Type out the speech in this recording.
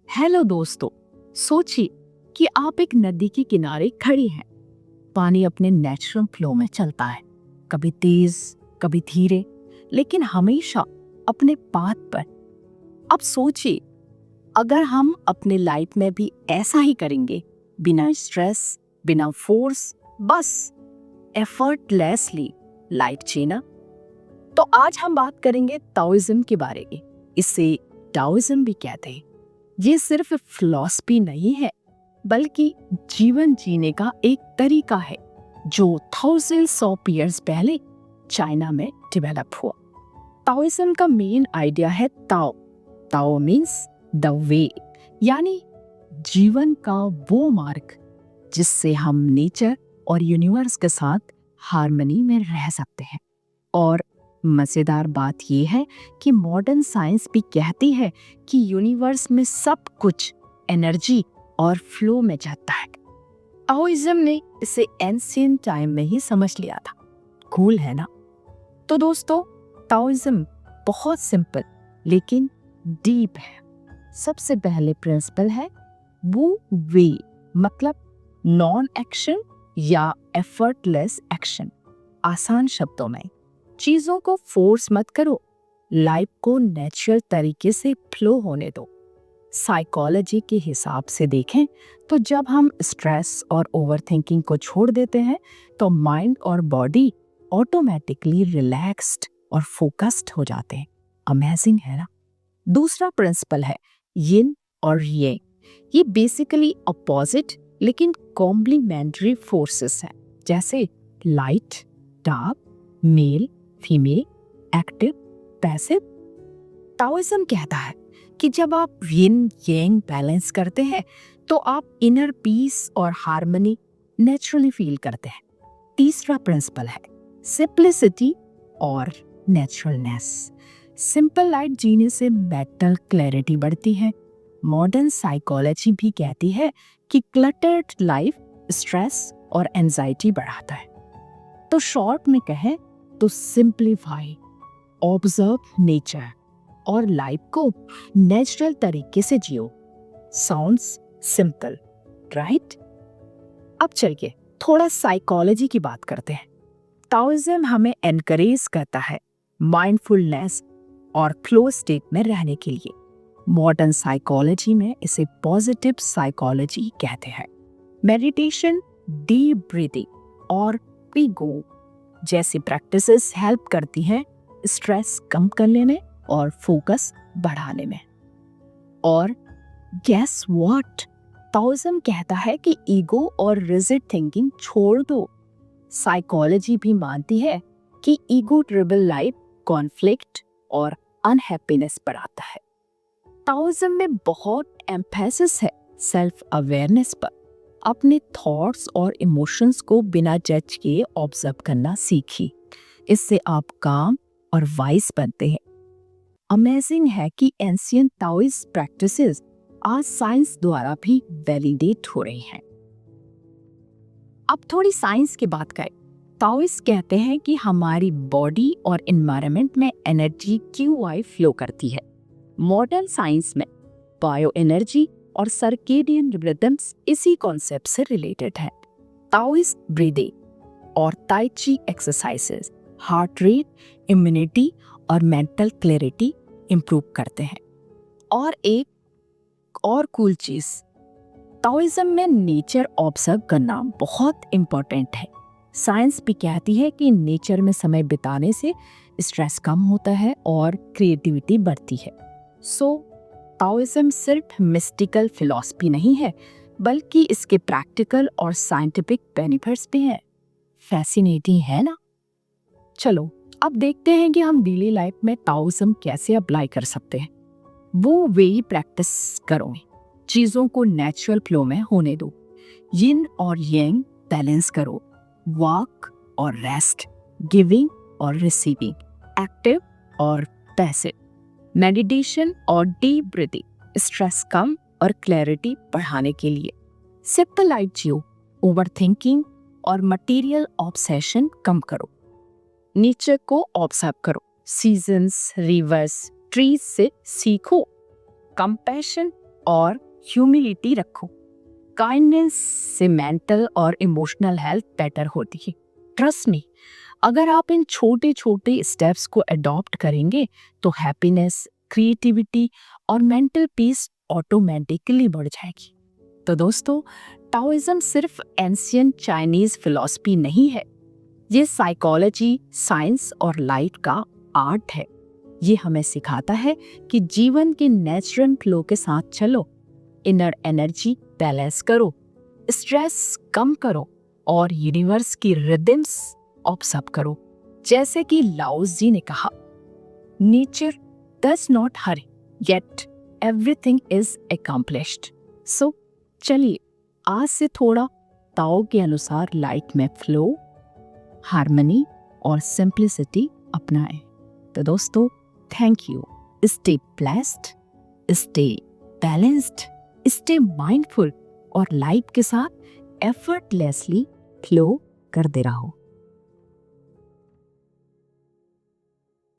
Hello दोस्तों। सोचिए कि आप एक नदी के किनारे खड़ी हैं। पानी अपने नेचुरल फ्लो में चलता है, कभी तेज कभी धीरे, लेकिन हमेशा अपने पाथ पर। अब सोचिए, अगर हम अपने लाइफ में भी ऐसा ही करेंगे, बिना स्ट्रेस, बिना फोर्स, बस एफर्टलेसली लाइफ जीना। तो आज हम बात करेंगे ताओइज्म के बारे में। इसे ताओइज्म भी कहते हैं। ये सिर्फ फिलॉसफी नहीं है, बल्कि जीवन जीने का एक तरीका है जो थाउजेंड्स ऑफ ईयर्स पहले चाइना में डेवलप हुआ। ताओइज्म का मेन आइडिया है ताओ। ताओ मीन्स द वे, यानी जीवन का वो मार्ग जिससे हम नेचर और यूनिवर्स के साथ हार्मनी में रह सकते हैं। और मजेदार बात यह है कि मॉडर्न साइंस भी कहती है कि यूनिवर्स में सब कुछ एनर्जी और फ्लो में जाता है। ताओइज्म ने इसे एंशिएंट टाइम में ही समझ लिया था। कूल है ना? तो दोस्तों, ताओइज्म बहुत सिंपल लेकिन डीप है। सबसे पहले प्रिंसिपल है वू वे, मतलब नॉन एक्शन या एफर्टलेस एक्शन। आसान शब्दों में, चीजों को फोर्स मत करो, लाइफ को नेचुरल तरीके से फ्लो होने दो। साइकोलॉजी के हिसाब से देखें तो जब हम स्ट्रेस और ओवरथिंकिंग को छोड़ देते हैं तो माइंड और बॉडी ऑटोमेटिकली रिलैक्स्ड और फोकस्ड हो जाते हैं। अमेजिंग है ना? दूसरा प्रिंसिपल है यिन और yang। ये बेसिकली अपोजिट लेकिन कॉम्प्लीमेंट्री फोर्सेस हैं, जैसे light dark, male female, active passive. Taoism कहता है कि जब आप यिन यांग बैलेंस करते हैं तो आप इनर पीस और हार्मनी नेचुरली फील करते हैं। तीसरा प्रिंसिपल है सिंपलिसिटी और नेचुरलनेस। सिंपल लाइफ जीने से मेंटल क्लैरिटी बढ़ती है। मॉडर्न साइकोलॉजी भी कहती है कि क्लटर्ड लाइफ स्ट्रेस और एंजाइटी बढ़ाता है। तो शॉर्ट में कहें तो सिंप्लीफाई, ऑब्जर्व नेचर और लाइफ को नेचुरल तरीके से जियो। Sounds simple, right? अब चलिए थोड़ा साइकोलॉजी की बात करते हैं। ताओइज्म हमें एनकरेज करता है माइंडफुलनेस और फ्लो स्टेट में रहने के लिए। मॉडर्न साइकोलॉजी में इसे पॉजिटिव साइकोलॉजी कहते हैं। मेडिटेशन, डीप ब्रीथिंग और ईगो जैसी प्रैक्टिसेस हेल्प करती हैं स्ट्रेस कम करने में और फोकस बढ़ाने में। और गेस व्हाट? ताओइज्म कहता है कि ईगो और रिजिड थिंकिंग छोड़ दो। साइकोलॉजी भी मानती है कि ईगो ड्रिवन लाइफ कॉन्फ्लिक्ट और अनहैप्पीनेस बढ़ाता है। ताओइज्म में बहुत एम्फेसिस है सेल्फ अवेयरनेस पर। अपने थॉट्स और इमोशंस को बिना जज किए ऑब्जर्व करना सीखिए। इससे आप काम और वाइस बनते हैं। अमेजिंग है कि एंशिएंट ताओइस्ट प्रैक्टिसेस आज साइंस द्वारा भी वैलिडेट हो रही हैं। अब थोड़ी साइंस की बात करें। ताओइस्ट कहते हैं कि हमारी बॉडी और एनवायरनमेंट में एनर्जी QI फ्लो करती है। मॉडर्न साइंस में बायो एनर्जी और सर्केडियन रिदम्स इसी कॉन्सेप्ट से रिलेटेड है। ताओइस्ट ब्रीदिंग और ताई ची एक्सरसाइजेस हार्ट रेट, इम्यूनिटी और मेंटल क्लैरिटी इंप्रूव करते हैं। और एक और कूल चीज, ताओइज्म में नेचर ऑब्जर्व करना बहुत इंपॉर्टेंट है। साइंस भी कहती है कि नेचर में समय बिताने से स्ट्रेस कम होता है और क्रिएटिविटी बढ़ती है। सो ताओइज्म सिर्फ मिस्टिकल फिलॉसफी नहीं है, बल्कि इसके प्रैक्टिकल और साइंटिफिक बेनिफिट्स भी हैं। फैसिनेटिंग है ना? चलो अब देखते हैं कि हम डेली लाइफ में ताओइज्म कैसे अप्लाई कर सकते हैं। वो वे ही प्रैक्टिस करो, चीजों को नेचुरल फ्लो में होने दो। यिन और यांग बैलेंस करो, वर्क और रेस्ट, गिविंग और रिसीविंग, एक्टिव और पैसिव, मेडिटेशन और डीप ब्रीथिंग स्ट्रेस कम और क्लैरिटी बढ़ाने के लिए। सिंपल लाइफ जियो, ओवरथिंकिंग और मटेरियल ऑब्सेशन कम करो। नेचर को ऑब्जर्व करो, सीजन्स, रिवर्स, ट्रीज से सीखो। कंपैशन और ह्यूमिलिटी रखो। काइंडनेस से मेंटल और इमोशनल हेल्थ बेटर होती है। ट्रस्ट मी, अगर आप इन छोटे छोटे स्टेप्स को अडॉप्ट करेंगे तो हैप्पीनेस, क्रिएटिविटी और मेंटल पीस ऑटोमेटिकली बढ़ जाएगी। तो दोस्तों, टाओइज्म सिर्फ एंशियंट चाइनीज फिलॉसफी नहीं है, ये साइकोलॉजी, साइंस और लाइफ का आर्ट है। ये हमें सिखाता है कि जीवन के नेचुरल फ्लो के साथ चलो, इनर एनर्जी बैलेंस करो, स्ट्रेस कम करो और यूनिवर्स की रिदम्स ऑब्जर्व करो। जैसे कि लाओस जी ने कहा, nature does not hurry yet everything is accomplished. So चलिए आज से थोड़ा ताओ के अनुसार लाइफ में फ्लो, हार्मनी और सिंप्लिसिटी अपनाएं। तो दोस्तों, thank you. Stay blessed, stay balanced, stay mindful और लाइफ के साथ एफर्टलेसली फ्लो करते रहो।